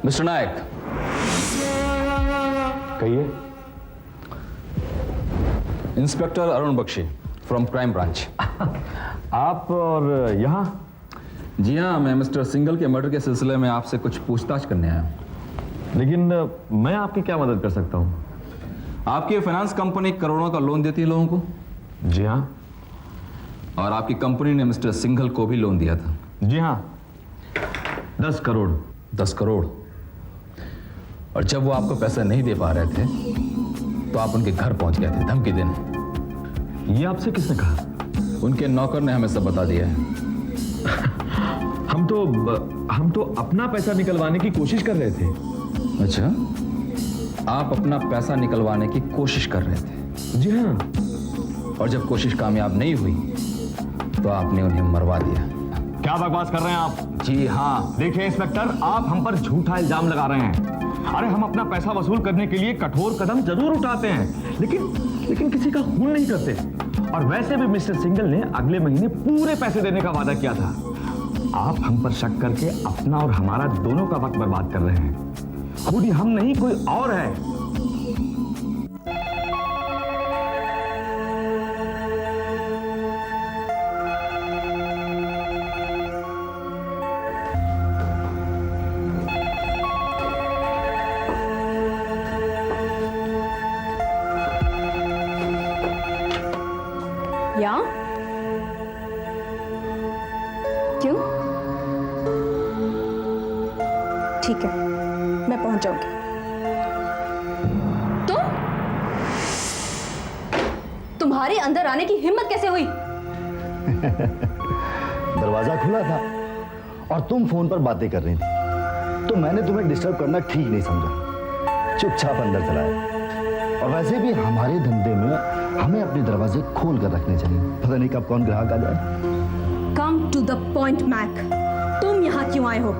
Mister Nayak, कहिए। Inspector Arun Bakshi from crime branch. आप और यहाँ? जी हाँ, मैं मिस्टर सिंघल के मर्डर के सिलसिले में आपसे कुछ पूछताछ करने आया हूँ। लेकिन मैं आपकी क्या मदद कर सकता हूँ? आपकी फाइनेंस कंपनी करोड़ों का लोन देती है लोगों को। जी हाँ। और आपकी कंपनी ने मिस्टर सिंघल को भी लोन दिया था। जी हाँ, 10 करोड़। 10 करोड़। और जब वो आपको पैसा नहीं दे पा रहे थे तो आप उनके घर पहुंच गए थे धमकी देने। ये आपसे किसने कहा? उनके नौकर ने हमें सब बता दिया है। हम तो अपना पैसा निकलवाने की कोशिश कर रहे थे। अच्छा, आप अपना पैसा निकलवाने की कोशिश कर रहे थे? जी हाँ। और जब कोशिश कामयाब नहीं हुई तो आपने उन्हें मरवा दिया। क्या बकवास कर रहे हैं आप? जी हाँ। देखिए इंस्पेक्टर, आप हम पर झूठा इल्जाम लगा रहे हैं। अरे हम अपना पैसा वसूल करने के लिए कठोर कदम जरूर उठाते हैं, लेकिन किसी का खून नहीं करते। और वैसे भी मिस्टर सिंघल ने अगले महीने पूरे पैसे देने का वादा किया था। आप हम पर शक करके अपना और हमारा दोनों का वक्त बर्बाद कर रहे हैं। खुद ही हम नहीं, कोई और है। या? क्यों? ठीक है, मैं पहुंच जाऊंगी। तुम्हारे अंदर आने की हिम्मत कैसे हुई? दरवाजा खुला था और तुम फोन पर बातें कर रही थी, तो मैंने तुम्हें डिस्टर्ब करना ठीक नहीं समझा, चुपचाप अंदर चला आया। और वैसे भी हमारे धंधे में हमें अपने दरवाजे खोल कर रखने चाहिए, पता नहीं कब कौन ग्राहक आ जाए। Come to the point Mac, तुम यहाँ क्यों आए हो?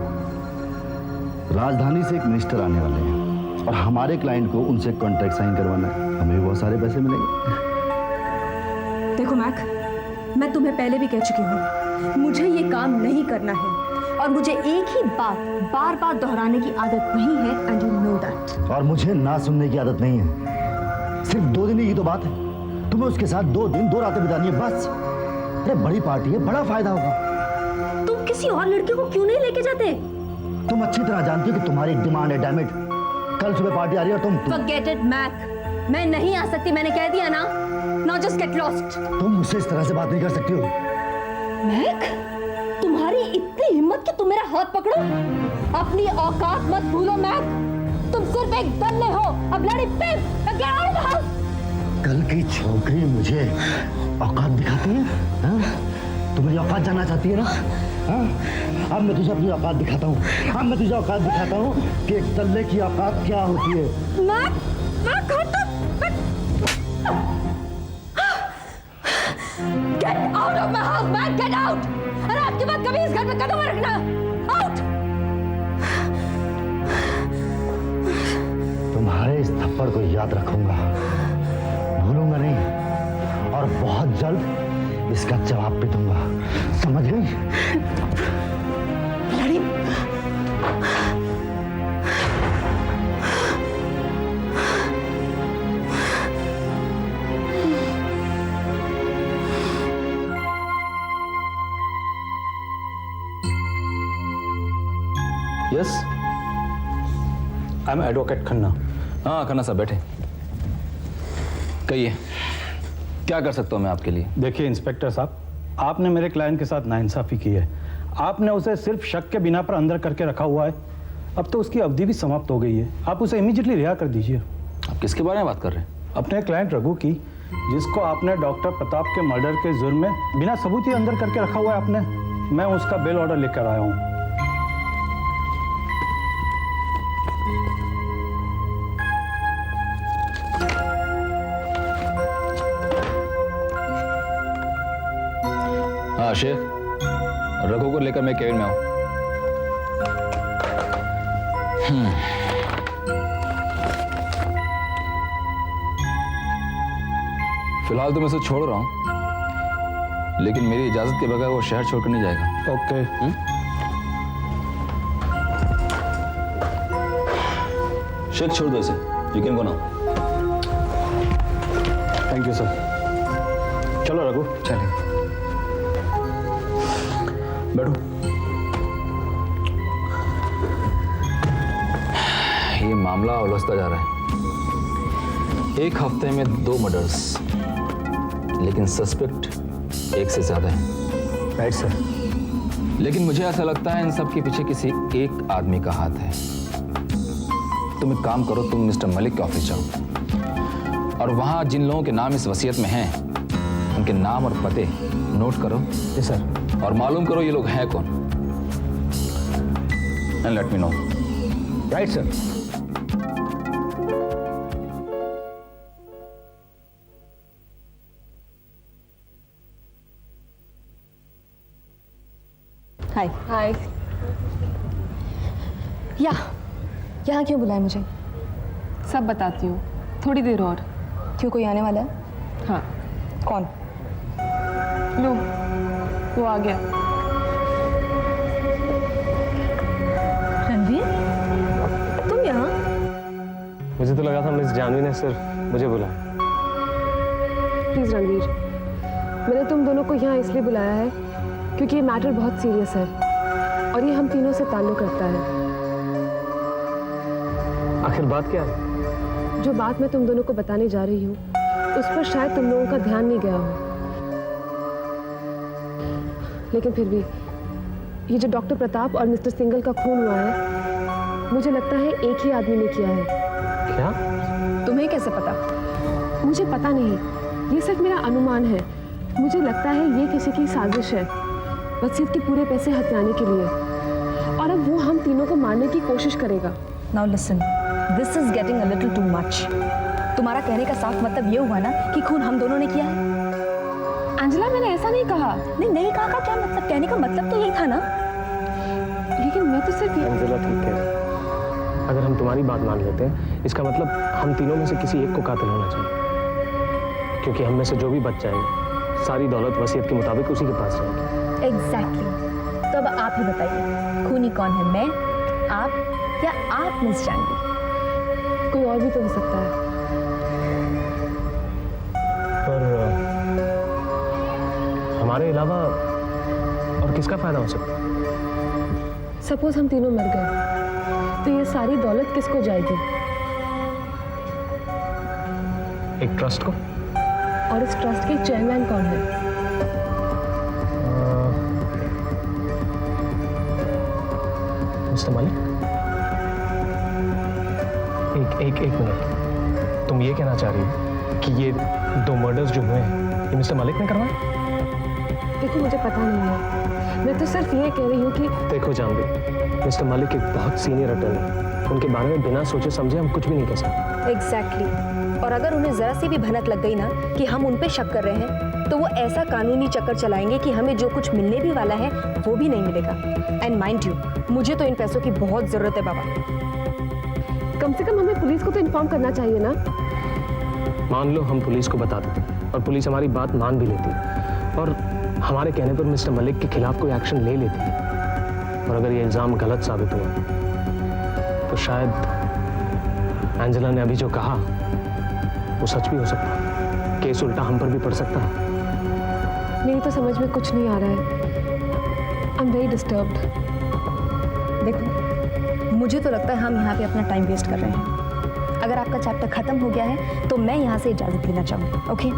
राजधानी से एक मिनिस्टर आने वाले हैं और हमारे क्लाइंट को उनसे कॉन्ट्रैक्ट साइन करवाना है, हमें बहुत सारे पैसे मिलेंगे। देखो मैक, मैं तुम्हें पहले भी कह चुकी हूँ, मुझे ये काम नहीं करना है और मुझे एक ही बात बार बार दोहराने की आदत नहीं है, एंड यू नो दैट। और मुझे ना सुनने की आदत नहीं है। सिर्फ 2 दिन की तो बात है, तुम्हें उसके साथ 2 दिन 2 रातें बितानी है बस। अरे बड़ी पार्टी है, बड़ा फायदा होगा। तुम किसी और लड़के को क्यों नहीं लेके जाते? तुम अच्छी तरह जानती हो कि तुम्हारी डिमांड है, डैम इट। कल सुबह पार्टी आ रही है और तुम Forget it, मैक, मैं नहीं आ सकती, मैंने कह दिया ना। Now just get lost। तुम मुझसे इस तरह से बात नहीं कर सकती हो। मैक, तुम्हारी इतनी हिम्मत कि तुम मेरा हाथ पकड़ो? अपनी औकात मत भूलो मैक, तुम सिर्फ एक दल्ले हो, अब लड़ी पिप। Get out of the house। कल की छोकरी मुझे औकात दिखाती है, हाँ? तुम मेरी औकात जानना चाहती है ना? हाँ? अब मैं तुझे अपनी औकात दिखाता हूँ। अब मैं तुझे औकात दिखाता हूँ कि एक दल्ले की औकात क्या होती है। Mac, Get out of my house, Mac, get out। अरे आपके बाद कभी इस घर में कदम मत रखना। Out। तुम्हारे इस थप्पड़ को याद रखूंगा, भूलूंगा नहीं, और बहुत जल्द इसका जवाब भी दूंगा, समझ गई? लड़ी। Yes, I am advocate Khanna. हाँ खन्ना साहब बैठे। कहिए, क्या कर सकता हूँ मैं आपके लिए? देखिए इंस्पेक्टर साहब, आपने मेरे क्लाइंट के साथ नाइंसाफी की है। आपने उसे सिर्फ शक के बिना पर अंदर करके रखा हुआ है। अब तो उसकी अवधि भी समाप्त हो गई है, आप उसे इमीडिएटली रिहा कर दीजिए। आप किसके बारे में बात कर रहे हैं? अपने क्लाइंट रघु की, जिसको आपने डॉक्टर प्रताप के मर्डर के जुर्म में बिना सबूत ही अंदर करके रखा हुआ है आपने। मैं उसका बेल ऑर्डर लेकर आया हूँ। हाँ शेख, रघु को लेकर मैं केबिन में आऊँ। फिलहाल तो मैं उसे छोड़ रहा हूँ, लेकिन मेरी इजाजत के बगैर वो शहर छोड़कर नहीं जाएगा। ओके। शेख छोड़ दो इसे, you can go now. Thank you sir. चलो रघु। चलिए बैठो। ये मामला उलझता जा रहा है। एक हफ्ते में 2 मर्डर्स, लेकिन सस्पेक्ट एक से ज्यादा है। Right sir. लेकिन मुझे ऐसा लगता है इन सब के पीछे किसी एक आदमी का हाथ है। तुम एक काम करो, तुम मिस्टर मलिक के ऑफिस जाओ और वहां जिन लोगों के नाम इस वसीयत में हैं उनके नाम और पते नोट करो। जी सर। और मालूम करो ये लोग हैं कौन, and let me know. Right sir. Hi. Hi. यहाँ क्यों बुलाया मुझे? सब बताती हूँ, थोड़ी देर और। क्यों, कोई आने वाला है? हाँ। कौन? लो, वो आ गया। रणवीर, तुम यहाँ? मुझे तो लगा था मिस जानवी ने सिर्फ मुझे बुलाया। प्लीज रणवीर, मैंने तुम दोनों को यहाँ इसलिए बुलाया है क्योंकि ये मैटर बहुत सीरियस है और ये हम तीनों से ताल्लुक रखता है। आखिर बात क्या है? जो बात मैं तुम दोनों को बताने जा रही हूँ उस पर शायद तुम लोगों का ध्यान नहीं गया हो, लेकिन फिर भी ये जो डॉक्टर प्रताप और मिस्टर सिंगल का खून हुआ है, मुझे लगता है एक ही आदमी ने किया है। क्या? तुम्हें कैसे पता? मुझे पता नहीं, ये सिर्फ मेरा अनुमान है। मुझे लगता है ये किसी की साजिश है वसीयत के पूरे पैसे हथियाने के लिए, और अब वो हम तीनों को मारने की कोशिश करेगा। Now listen, this is getting a little too much. तुम्हारा कहने का साफ मतलब ये हुआ ना कि खून हम दोनों ने किया है? एंजेला, मैंने ऐसा नहीं कहा। नहीं कहा का क्या मतलब? कहने का मतलब तो यही था ना। लेकिन मैं तो सिर्फ एंजेला ठीक है, अगर हम तुम्हारी बात मान लेते हैं इसका मतलब हम तीनों में से किसी एक को कातिल होना चाहिए, क्योंकि हम में से जो भी बच जाएंगे सारी दौलत वसीयत के मुताबिक उसी के पास रहेगी। Exactly. तो अब आप ही बताइए, खूनी कौन है, मैं, आप या आप मिस जानवी? कोई और भी तो हो सकता है। पर हमारे अलावा और किसका फायदा हो सकता है? सपोज हम तीनों मर गए तो ये सारी दौलत किसको जाएगी? एक ट्रस्ट को। और इस ट्रस्ट के चेयरमैन कौन है? मिस्टर मलिक। एक मिनट, तुम ये कहना चाह रही हो कि ये 2 मर्डर्स जो हुए हैं ये मिस्टर मलिक ने करवाए? देखो, मुझे पता नहीं है, मैं तो सिर्फ ये कह रही हूँ कि देखो जानवी, मिस्टर मलिक एक बहुत सीनियर अटर्नी है, उनके बारे में बिना सोचे समझे हम कुछ भी नहीं कह सकते। Exactly. और अगर उन्हें जरा सी भी भनक लग गई ना कि हम उन पे शक कर रहे हैं तो वो ऐसा कानूनी चक्कर चलाएंगे कि हमें जो कुछ मिलने भी वाला है वो भी नहीं मिलेगा। एंड माइंड यू, मुझे तो इन पैसों की बहुत जरूरत है बाबा। कम से कम हमें पुलिस को तो इन्फॉर्म करना चाहिए ना। मान लो हम पुलिस को बता देते और पुलिस हमारी बात मान भी लेती और हमारे कहने पर मिस्टर मलिक के खिलाफ कोई एक्शन ले लेती, और अगर ये इल्ज़ाम गलत साबित हुआ तो शायद एंजेला ने अभी जो कहा वो सच भी हो सकता है, केस उल्टा हम पर भी पड़ सकता है। मेरी तो समझ में कुछ नहीं आ रहा है। I am very disturbed. देखो, मुझे तो लगता है हम यहाँ पे अपना टाइम वेस्ट कर रहे हैं। अगर आपका चैप्टर खत्म हो गया है तो मैं यहाँ से इजाज़त लेना चाहूँगी। Okay,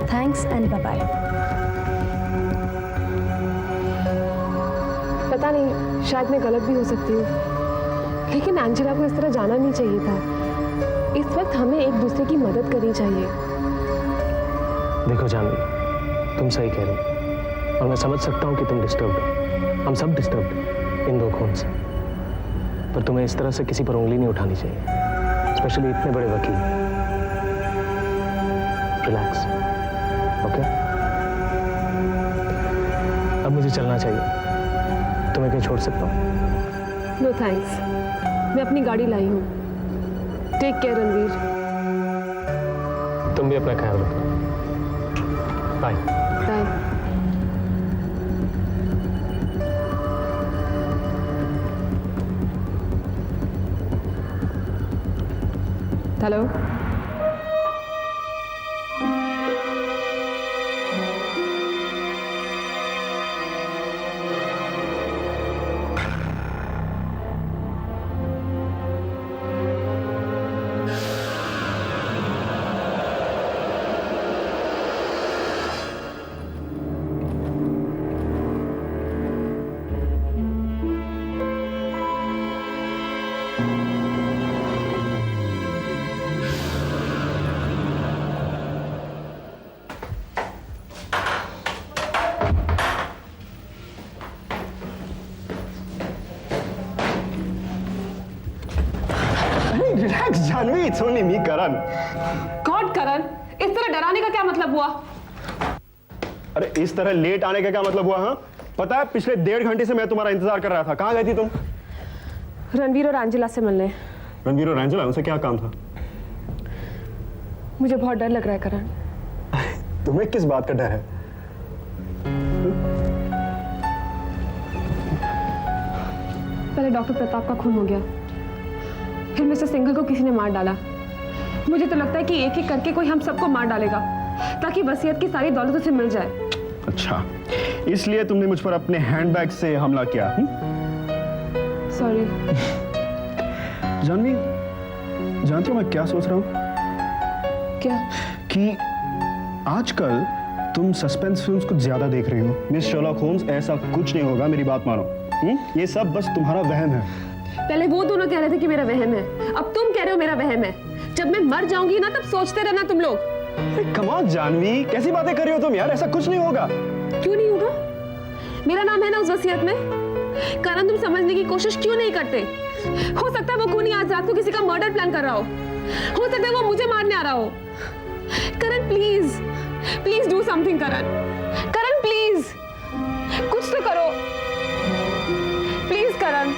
thanks and bye bye. पता नहीं, शायद मैं गलत भी हो सकती हूँ, लेकिन एंजेला को इस तरह जाना नहीं चाहिए था। इस वक्त हमें एक दूसरे की मदद करनी चाहिए। देखो जानवी, तुम सही कह रही हो और मैं समझ सकता हूँ कि तुम डिस्टर्ब्ड हो, हम सब डिस्टर्ब्ड हैं इन 2 खून से, पर तुम्हें इस तरह से किसी पर उंगली नहीं उठानी चाहिए, स्पेशली इतने बड़े वकील। Relax, okay? अब मुझे चलना चाहिए, तुम्हें कहीं छोड़ सकता हूँ? नो थैंक्स, मैं अपनी गाड़ी लाई हूँ। Take care Ranveer. तुम भी अपना ख्याल रखो। Bye. Bye. Hello. Relax Janhvi, it's only me Karan. God Karan, इस तरह डराने का क्या मतलब हुआ? अरे इस तरह लेट आने का क्या मतलब हुआ? हाँ, पता है पिछले 1.5 घंटे से मैं तुम्हारा इंतजार कर रहा था। कहाँ गई थी तुम? रणवीर और एंजेला से मिलने। रणवीर और एंजेला, उनसे क्या काम था? मुझे बहुत डर लग रहा है करण। तुम्हें किस बात का डर है? पहले डॉक्टर प्रताप का खून हो गया, फिर मिस्टर सिंघल को किसी ने मार डाला। मुझे तो लगता है कि एक एक करके कोई हम सबको मार डालेगा ताकि वसीयत की सारी दौलत उसे मिल जाए। अच्छा, इसलिए तुमने मुझ पर अपने हैंडबैग से हमला किया? सॉरी। जानवी, जानती हो मैं क्या सोच रहा हूँ? क्या? कि आजकल तुम सस्पेंस फिल्म्स कुछ ज्यादा देख रही हो। मिस शर्लॉक होम्स, ऐसा कुछ नहीं होगा, मेरी बात मानो। ये सब बस तुम्हारा वहम है। पहले वो दोनों कह रहे थे कि मेरा वहम है, अब तुम कह रहे हो मेरा वहम है। जब मैं मर जाऊंगी ना, तब सोचते रहना तुम लोग। कम ऑन जानवी, कैसी बातें कर रही हो तुम यार? ऐसा कुछ नहीं होगा। क्यों नहीं होगा? मेरा नाम है ना उस वसीयत में। करण, तुम समझने की कोशिश क्यों नहीं करते? हो सकता है वो खूनी आज रात को किसी का मर्डर प्लान कर रहा हो सकता है वो मुझे मारने आ रहा हो। Karan please, please do something. Karan, Karan please, कुछ तो करो please. Karan,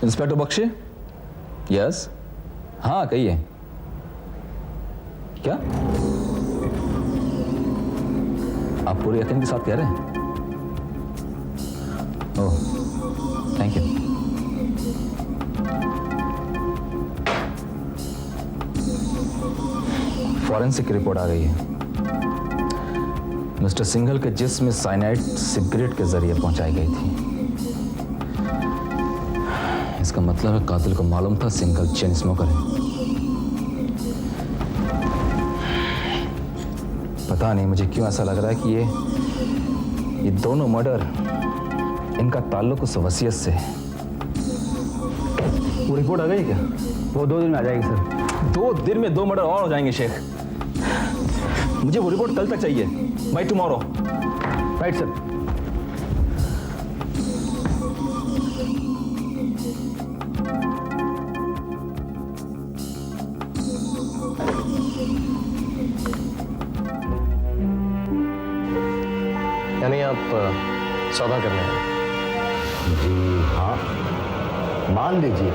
inspector Bakshi? Yes. हाँ कहिए। क्या आप पूरे यकीन के साथ कह रहे हैं? ओह, थैंक यू। फॉरेंसिक रिपोर्ट आ गई है। मिस्टर सिंघल के जिस्म में साइनाइड सिगरेट के जरिए पहुंचाई गई थी। इसका मतलब है कातिल को मालूम था सिंघल चेन स्मोकर है। पता नहीं मुझे क्यों ऐसा लग रहा है कि ये दोनों मर्डर, इनका ताल्लुक उस वसीयत से है। वो रिपोर्ट आ गई क्या? वो 2 दिन में आ जाएगी सर। 2 दिन में 2 मर्डर और हो जाएंगे शेख। मुझे वो रिपोर्ट कल तक चाहिए, बाय टुमारो। Right sir. यानी आप सौदा करने आए? जी हाँ, मान लीजिए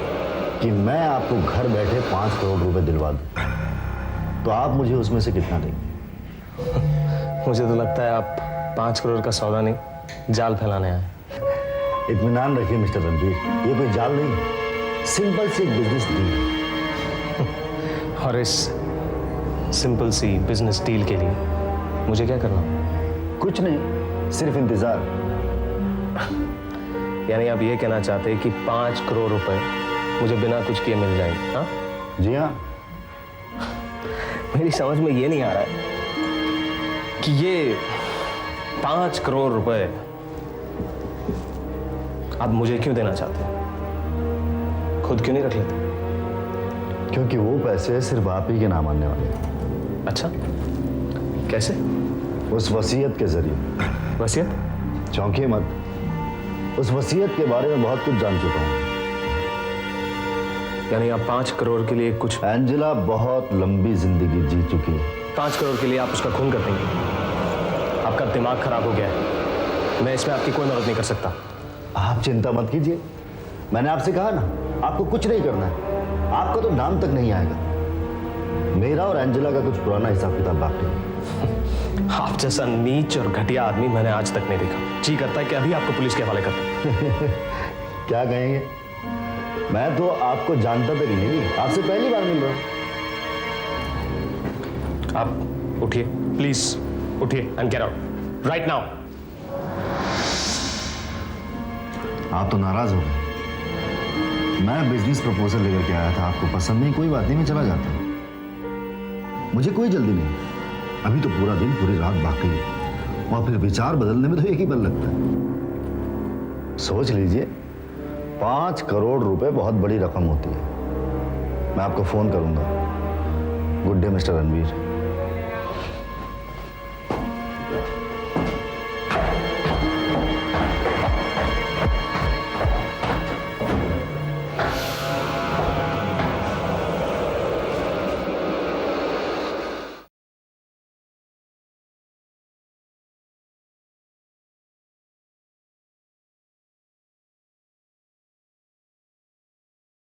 कि मैं आपको घर बैठे 5 करोड़ रुपए दिलवा दूं, तो आप मुझे उसमें से कितना देंगे? मुझे तो लगता है आप 5 करोड़ का सौदा नहीं, जाल फैलाने आए। इत्मीनान रखिए मिस्टर रणवीर, ये कोई जाल नहीं है, सिंपल सी बिजनेस डील है। और इस सिंपल सी बिजनेस डील के लिए मुझे क्या करना? कुछ नहीं, सिर्फ इंतजार। यानी आप ये कहना चाहते हैं कि 5 करोड़ रुपए मुझे बिना कुछ किए मिल जाएंगे? हाँ, जी हाँ। मेरी समझ में ये नहीं आ रहा है कि ये 5 करोड़ रुपए आप मुझे क्यों देना चाहते हैं? खुद क्यों नहीं रख लेते? क्योंकि वो पैसे सिर्फ आप ही के नाम आने वाले हैं। अच्छा, कैसे? उस वसीयत के जरिए। वसीयत? चौंकिए मत, उस वसीयत के बारे में बहुत कुछ जान चुका हूं। यानी आप 5 करोड़ के लिए कुछ? एंजेला बहुत लंबी जिंदगी जी चुकी है। 5 करोड़ के लिए आप उसका खून कर देंगे? आपका दिमाग खराब हो गया है, मैं इसमें आपकी कोई मदद नहीं कर सकता। आप चिंता मत कीजिए, मैंने आपसे कहा ना, आपको कुछ नहीं करना है, आपका तो नाम तक नहीं आएगा। मेरा और एंजेला का कुछ पुराना हिसाब किताब बाकी है। आप जैसा नीच और घटिया आदमी मैंने आज तक नहीं देखा। जी करता है कि अभी आपको पुलिस के हवाले कर दूं। क्या कहेंगे, मैं तो आपको जानता तक नहीं, आपसे पहली बार मिल रहा हूं। आप उठिए, प्लीज उठिए and get out right now. आप तो नाराज हो गए। मैं बिजनेस प्रपोजल लेकर के आया था, आपको पसंद नहीं, कोई बात नहीं, मैं चला जाता हूं। मुझे कोई जल्दी नहीं, अभी तो पूरा दिन पूरी रात बाकी है, और फिर विचार बदलने में तो एक ही पल लगता है। सोच लीजिए, 5 करोड़ रुपए बहुत बड़ी रकम होती है। मैं आपको फोन करूंगा। Good day mister Ranveer.